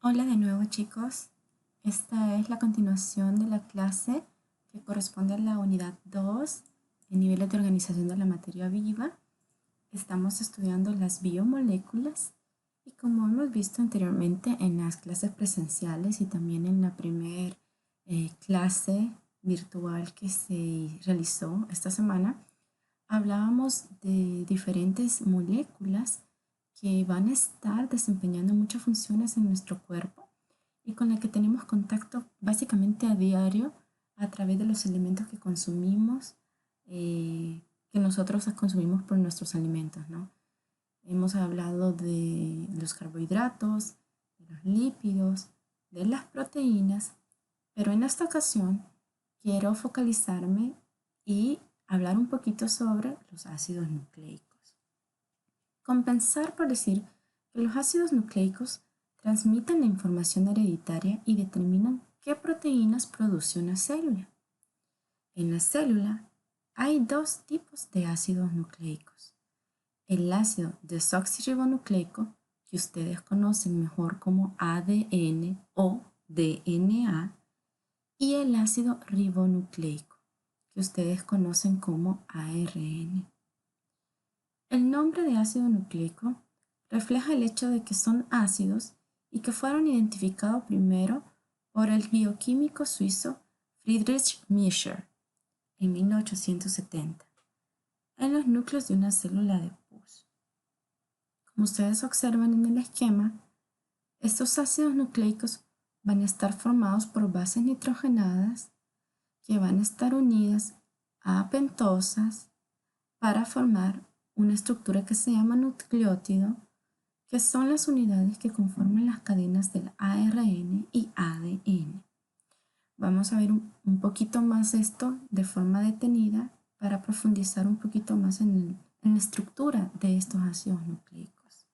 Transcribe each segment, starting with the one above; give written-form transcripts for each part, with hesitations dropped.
Hola de nuevo chicos, esta es la continuación de la clase que corresponde a la unidad 2 en niveles de organización de la materia viva. Estamos estudiando las biomoléculas y como hemos visto anteriormente en las clases presenciales y también en la primera clase virtual que se realizó esta semana, hablábamos de diferentes moléculas que van a estar desempeñando muchas funciones en nuestro cuerpo y con la que tenemos contacto básicamente a diario a través de los alimentos que consumimos, que nosotros consumimos por nuestros alimentos, ¿no? Hemos hablado de los carbohidratos, de los lípidos, de las proteínas, pero en esta ocasión quiero focalizarme y hablar un poquito sobre los ácidos nucleicos. Compensar por decir que los ácidos nucleicos transmiten la información hereditaria y determinan qué proteínas produce una célula. En la célula hay dos tipos de ácidos nucleicos. El ácido desoxirribonucleico, que ustedes conocen mejor como ADN o DNA, y el ácido ribonucleico, que ustedes conocen como ARN. El nombre de ácido nucleico refleja el hecho de que son ácidos y que fueron identificados primero por el bioquímico suizo Friedrich Miescher en 1870 en los núcleos de una célula de pus. Como ustedes observan en el esquema, estos ácidos nucleicos van a estar formados por bases nitrogenadas que van a estar unidas a pentosas para formar una estructura que se llama nucleótido, que son las unidades que conforman las cadenas del ARN y ADN. Vamos a ver un poquito más esto de forma detenida para profundizar un poquito más en la estructura de estos ácidos nucleicos.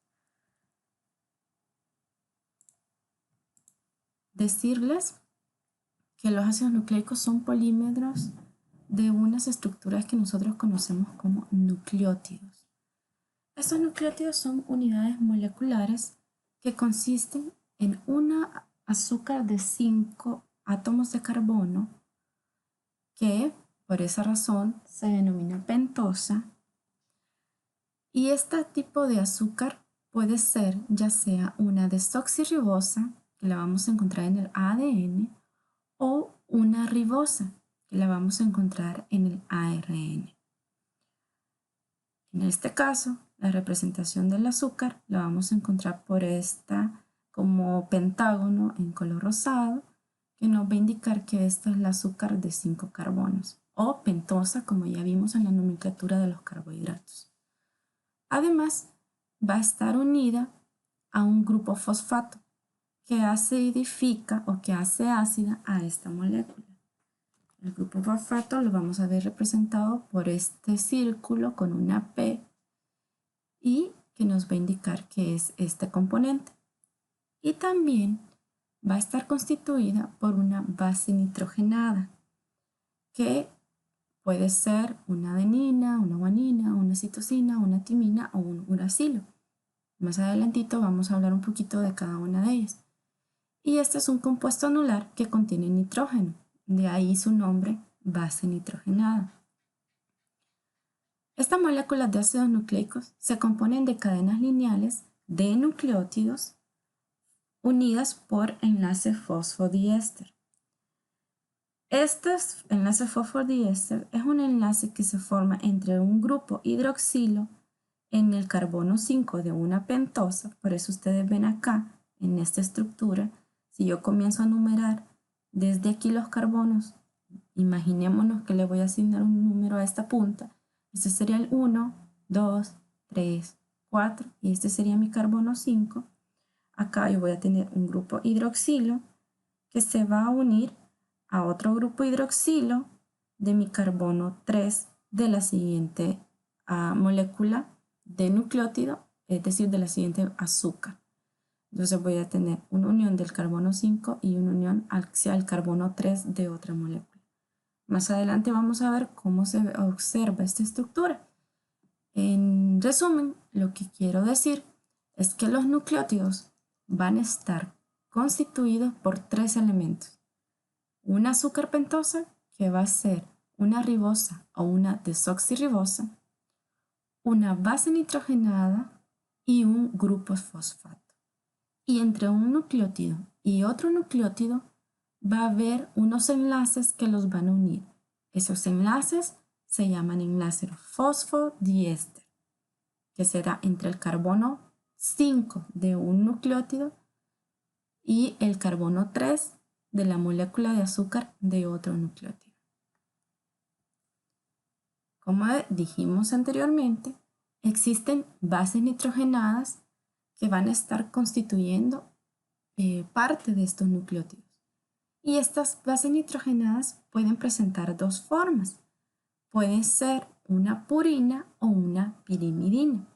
Decirles que los ácidos nucleicos son polímeros de unas estructuras que nosotros conocemos como nucleótidos. Estos nucleótidos son unidades moleculares que consisten en una azúcar de 5 átomos de carbono que por esa razón se denomina pentosa, y este tipo de azúcar puede ser ya sea una desoxirribosa, que la vamos a encontrar en el ADN, o una ribosa, que la vamos a encontrar en el ARN. En este caso, la representación del azúcar la vamos a encontrar por esta como pentágono en color rosado, que nos va a indicar que esta es el azúcar de 5 carbonos, o pentosa, como ya vimos en la nomenclatura de los carbohidratos. Además, va a estar unida a un grupo fosfato que acidifica o que hace ácida a esta molécula. El grupo fosfato lo vamos a ver representado por este círculo con una P y que nos va a indicar que es este componente. Y también va a estar constituida por una base nitrogenada, que puede ser una adenina, una guanina, una citosina, una timina o un uracilo. Más adelantito vamos a hablar un poquito de cada una de ellas. Y este es un compuesto anular que contiene nitrógeno, de ahí su nombre, base nitrogenada. Estas moléculas de ácidos nucleicos se componen de cadenas lineales de nucleótidos unidas por enlace fosfodiéster. Este enlace fosfodiéster es un enlace que se forma entre un grupo hidroxilo en el carbono 5 de una pentosa, por eso ustedes ven acá en esta estructura, si yo comienzo a numerar desde aquí los carbonos, imaginémonos que le voy a asignar un número a esta punta, este sería el 1, 2, 3, 4 y este sería mi carbono 5. Acá yo voy a tener un grupo hidroxilo que se va a unir a otro grupo hidroxilo de mi carbono 3 de la siguiente molécula de nucleótido, es decir, de la siguiente azúcar. Entonces voy a tener una unión del carbono 5 y una unión hacia el carbono 3 de otra molécula. Más adelante vamos a ver cómo se observa esta estructura. En resumen, lo que quiero decir es que los nucleótidos van a estar constituido por 3 elementos. Una azúcar pentosa, que va a ser una ribosa o una desoxirribosa, una base nitrogenada y un grupo fosfato. Y entre un nucleótido y otro nucleótido va a haber unos enlaces que los van a unir. Esos enlaces se llaman enlace fosfodiéster, que será entre el carbono 5 de un nucleótido y el carbono 3 de la molécula de azúcar de otro nucleótido. Como dijimos anteriormente, existen bases nitrogenadas que van a estar constituyendo parte de estos nucleótidos. Y estas bases nitrogenadas pueden presentar dos formas. Pueden ser una purina o una pirimidina.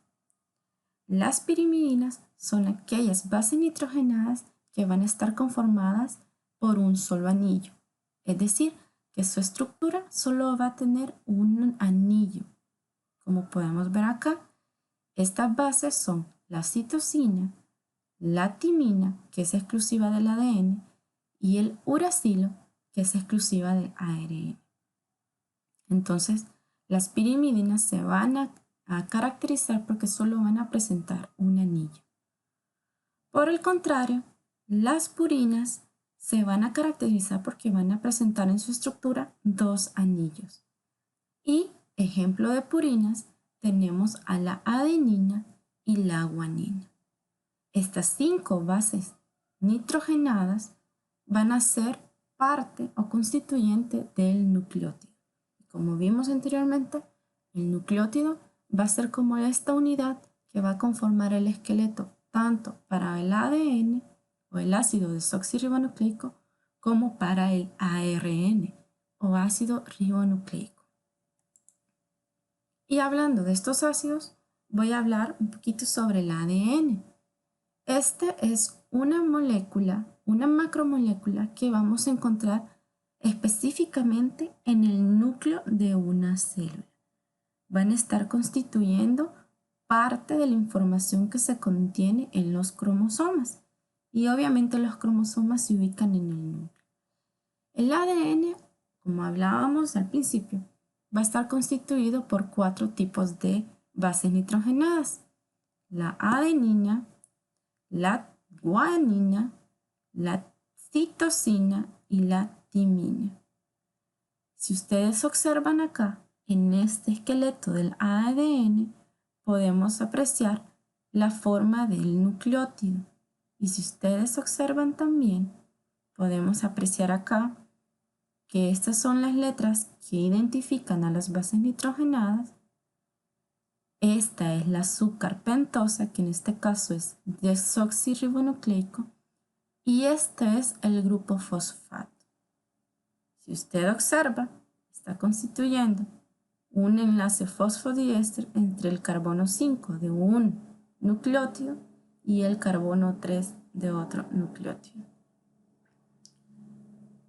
Las pirimidinas son aquellas bases nitrogenadas que van a estar conformadas por un solo anillo, es decir, que su estructura solo va a tener un anillo. Como podemos ver acá, estas bases son la citosina, la timina, que es exclusiva del ADN, y el uracilo, que es exclusiva del ARN. Entonces, las pirimidinas se van a caracterizar porque solo van a presentar un anillo. Por el contrario, las purinas se van a caracterizar porque van a presentar en su estructura dos anillos. Y ejemplo de purinas tenemos a la adenina y la guanina. Estas 5 bases nitrogenadas van a ser parte o constituyente del nucleótido. Como vimos anteriormente, el nucleótido va a ser como esta unidad que va a conformar el esqueleto tanto para el ADN o el ácido desoxirribonucleico como para el ARN o ácido ribonucleico. Y hablando de estos ácidos, voy a hablar un poquito sobre el ADN. Este es una molécula, una macromolécula que vamos a encontrar específicamente en el núcleo de una célula. Van a estar constituyendo parte de la información que se contiene en los cromosomas. Y obviamente los cromosomas se ubican en el núcleo. El ADN, como hablábamos al principio, va a estar constituido por 4 tipos de bases nitrogenadas. La adenina, la guanina, la citosina y la timina. Si ustedes observan acá, en este esqueleto del ADN, podemos apreciar la forma del nucleótido. Y si ustedes observan también, podemos apreciar acá que estas son las letras que identifican a las bases nitrogenadas. Esta es la azúcar pentosa, que en este caso es desoxirribonucleico, y este es el grupo fosfato. Si usted observa, está constituyendo un enlace fosfodiéster entre el carbono 5 de un nucleótido y el carbono 3 de otro nucleótido.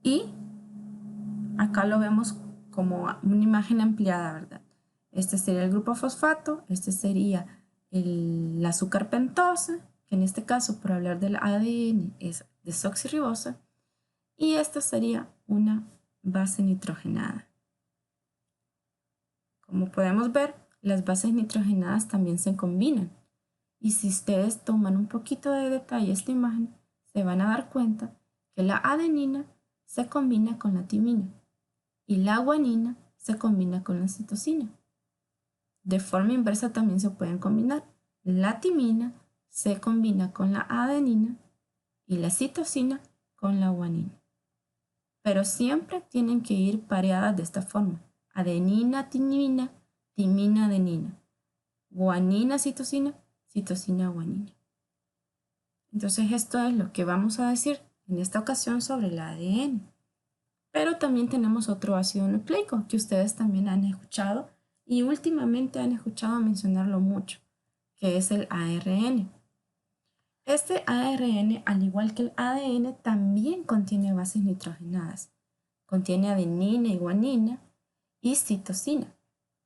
Y acá lo vemos como una imagen ampliada, ¿verdad? Este sería el grupo fosfato, este sería el azúcar pentosa, que en este caso, por hablar del ADN, es desoxirribosa, y esta sería una base nitrogenada. Como podemos ver, las bases nitrogenadas también se combinan. Y si ustedes toman un poquito de detalle esta imagen, se van a dar cuenta que la adenina se combina con la timina y la guanina se combina con la citosina. De forma inversa también se pueden combinar. La timina se combina con la adenina y la citosina con la guanina. Pero siempre tienen que ir pareadas de esta forma. Adenina, timina, timina, adenina. Guanina, citosina, citosina, guanina. Entonces esto es lo que vamos a decir en esta ocasión sobre el ADN. Pero también tenemos otro ácido nucleico que ustedes también han escuchado y últimamente han escuchado mencionarlo mucho, que es el ARN. Este ARN, al igual que el ADN, también contiene bases nitrogenadas. Contiene adenina y guanina y citosina.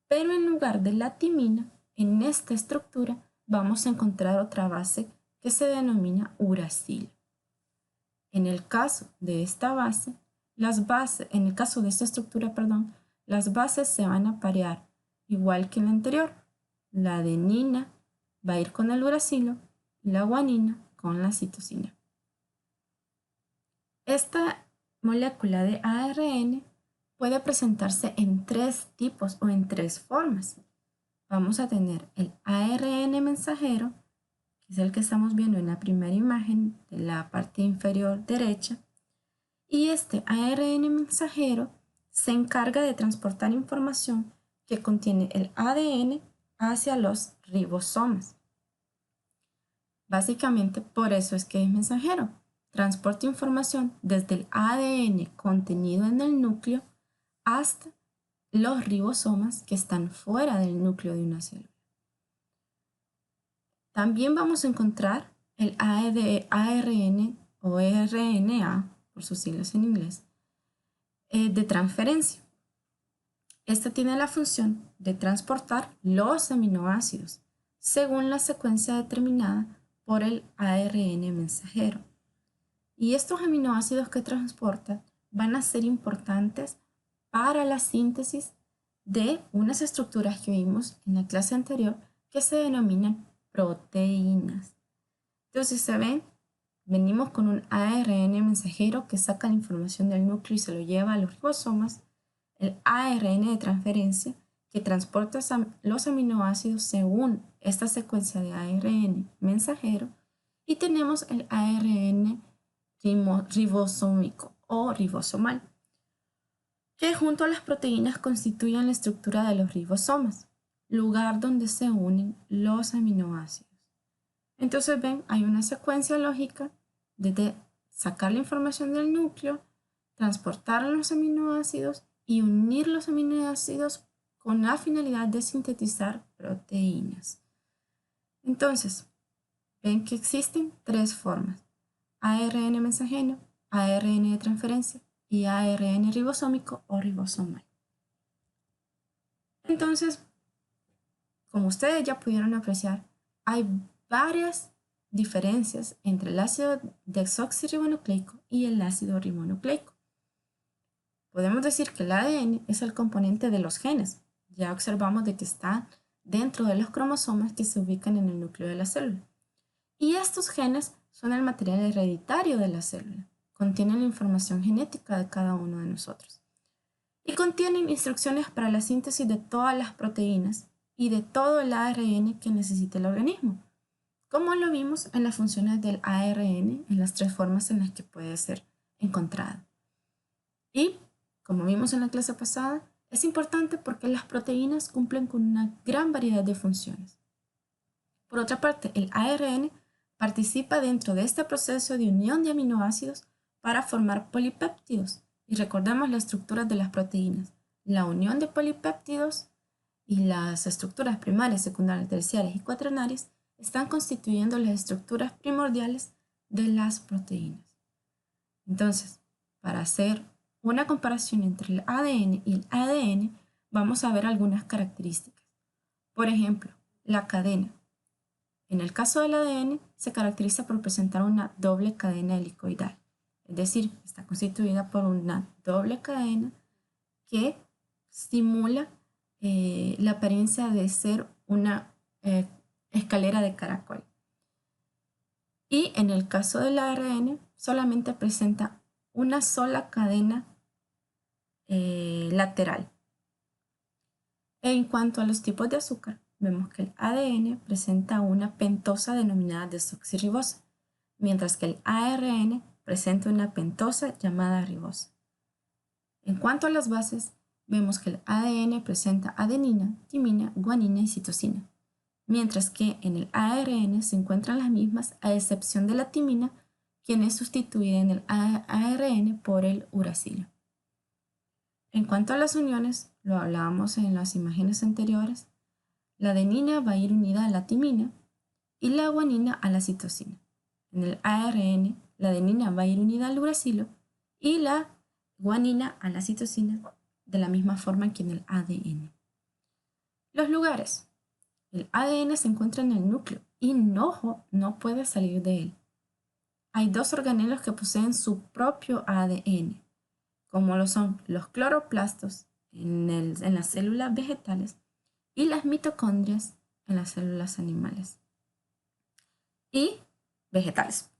Pero en lugar de la timina, en esta estructura vamos a encontrar otra base que se denomina uracilo. En el caso de esta base, en el caso de esta estructura, las bases se van a parear igual que en la anterior. La adenina va a ir con el uracilo y la guanina con la citosina. Esta molécula de ARN puede presentarse en tres tipos o en tres formas. Vamos a tener el ARN mensajero, que es el que estamos viendo en la primera imagen de la parte inferior derecha. Y este ARN mensajero se encarga de transportar información que contiene el ADN hacia los ribosomas. Básicamente por eso es que es mensajero. Transporta información desde el ADN contenido en el núcleo hasta los ribosomas que están fuera del núcleo de una célula. También vamos a encontrar el ARN o RNA, por sus siglas en inglés, de transferencia. Esta tiene la función de transportar los aminoácidos según la secuencia determinada por el ARN mensajero. Y estos aminoácidos que transporta van a ser importantes para la síntesis de unas estructuras que vimos en la clase anterior que se denominan proteínas. Entonces, se ven, venimos con un ARN mensajero que saca la información del núcleo y se lo lleva a los ribosomas, el ARN de transferencia que transporta los aminoácidos según esta secuencia de ARN mensajero, y tenemos el ARN ribosómico o ribosomal, que junto a las proteínas constituyen la estructura de los ribosomas, lugar donde se unen los aminoácidos. Entonces ven, hay una secuencia lógica de sacar la información del núcleo, transportar los aminoácidos y unir los aminoácidos con la finalidad de sintetizar proteínas. Entonces, ven que existen tres formas: ARN mensajero, ARN de transferencia y ARN ribosómico o ribosomal. Entonces, como ustedes ya pudieron apreciar, hay varias diferencias entre el ácido desoxirribonucleico y el ácido ribonucleico. Podemos decir que el ADN es el componente de los genes. Ya observamos de que está dentro de los cromosomas que se ubican en el núcleo de la célula. Y estos genes son el material hereditario de la célula. Contienen la información genética de cada uno de nosotros. Y contienen instrucciones para la síntesis de todas las proteínas y de todo el ARN que necesite el organismo, como lo vimos en las funciones del ARN en las tres formas en las que puede ser encontrado. Y, como vimos en la clase pasada, es importante porque las proteínas cumplen con una gran variedad de funciones. Por otra parte, el ARN participa dentro de este proceso de unión de aminoácidos para formar polipéptidos. Y recordemos las estructuras de las proteínas. La unión de polipéptidos y las estructuras primarias, secundarias, terciarias y cuaternarias están constituyendo las estructuras primordiales de las proteínas. Entonces, para hacer una comparación entre el ADN y el ADN, vamos a ver algunas características. Por ejemplo, la cadena. En el caso del ADN, se caracteriza por presentar una doble cadena helicoidal, es decir, está constituida por una doble cadena que simula la apariencia de ser una escalera de caracol. Y en el caso del ARN, solamente presenta una sola cadena lateral. En cuanto a los tipos de azúcar, vemos que el ADN presenta una pentosa denominada desoxirribosa, mientras que el ARN presenta una pentosa llamada ribosa. En cuanto a las bases, vemos que el ADN presenta adenina, timina, guanina y citosina, mientras que en el ARN se encuentran las mismas a excepción de la timina, quien es sustituida en el ARN por el uracilo. En cuanto a las uniones, lo hablábamos en las imágenes anteriores, la adenina va a ir unida a la timina y la guanina a la citosina. En el ARN, la adenina va a ir unida al uracilo y la guanina a la citosina de la misma forma que en el ADN. Los lugares. El ADN se encuentra en el núcleo y no puede salir de él. hay dos organelos que poseen su propio ADN, como lo son los cloroplastos en las células vegetales y las mitocondrias en las células animales y vegetales.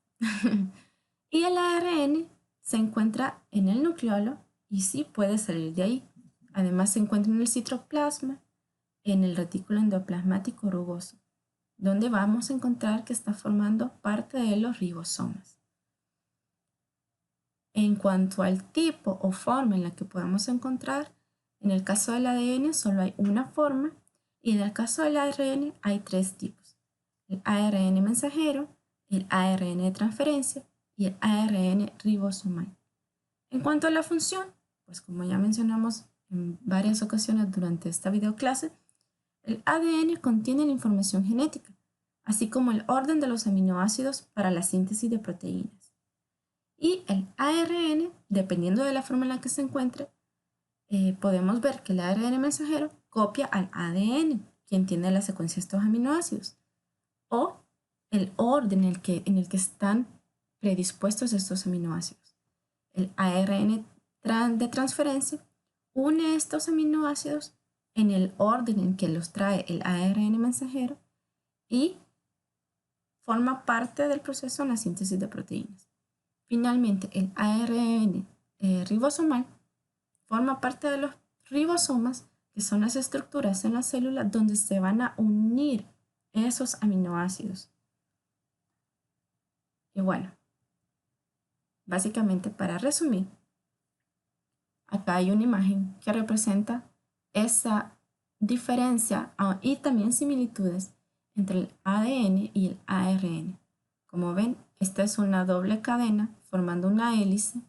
Y el ARN se encuentra en el nucleolo y sí puede salir de ahí. Además se encuentra en el citoplasma, en el retículo endoplasmático rugoso, donde vamos a encontrar que está formando parte de los ribosomas. En cuanto al tipo o forma en la que podemos encontrar, en el caso del ADN solo hay una forma y en el caso del ARN hay tres tipos: el ARN mensajero, el ARN de transferencia y el ARN ribosomal. En cuanto a la función, pues como ya mencionamos en varias ocasiones durante esta videoclase, el ADN contiene la información genética, así como el orden de los aminoácidos para la síntesis de proteínas. Y el ARN, dependiendo de la forma en la que se encuentre, podemos ver que el ARN mensajero copia al ADN, quien tiene la secuencia de estos aminoácidos, o el orden en el que están predispuestos estos aminoácidos. El ARN de transferencia une estos aminoácidos en el orden en que los trae el ARN mensajero y forma parte del proceso en la síntesis de proteínas. Finalmente, el ARN ribosomal forma parte de los ribosomas, que son las estructuras en la célula donde se van a unir esos aminoácidos. Y bueno, básicamente para resumir, acá hay una imagen que representa esa diferencia y también similitudes entre el ADN y el ARN. Como ven, esta es una doble cadena formando una hélice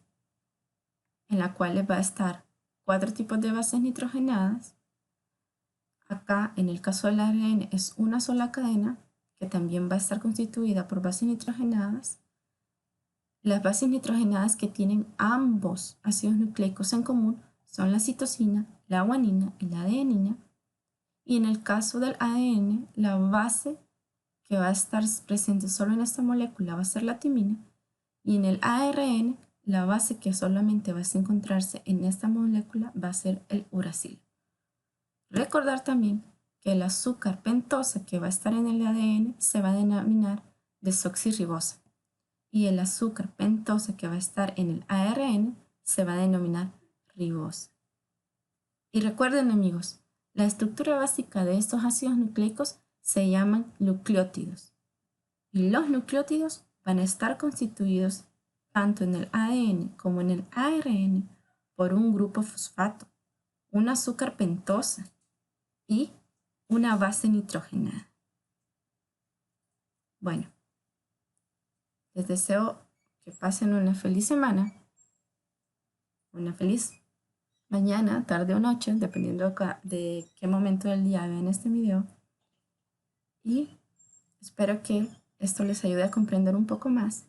en la cual va a estar 4 tipos de bases nitrogenadas. Acá, en el caso del ARN, es una sola cadena que también va a estar constituida por bases nitrogenadas. Las bases nitrogenadas que tienen ambos ácidos nucleicos en común son la citosina, la guanina y la adenina. Y en el caso del ADN, la base que va a estar presente solo en esta molécula va a ser la timina. Y en el ARN, la base que solamente va a encontrarse en esta molécula va a ser el uracilo. Recordar también que el azúcar pentosa que va a estar en el ADN se va a denominar desoxirribosa y el azúcar pentosa que va a estar en el ARN se va a denominar ribosa. Y recuerden, amigos, la estructura básica de estos ácidos nucleicos se llaman nucleótidos y los nucleótidos van a estar constituidos tanto en el ADN como en el ARN por un grupo fosfato, un azúcar pentosa y una base nitrogenada. Bueno, les deseo que pasen una feliz semana, una feliz mañana, tarde o noche, dependiendo de qué momento del día vean este video. Y espero que esto les ayude a comprender un poco más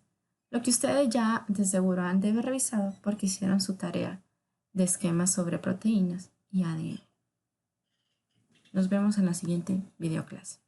lo que ustedes ya de seguro han de haber revisado porque hicieron su tarea de esquemas sobre proteínas y ADN. Nos vemos en la siguiente videoclase.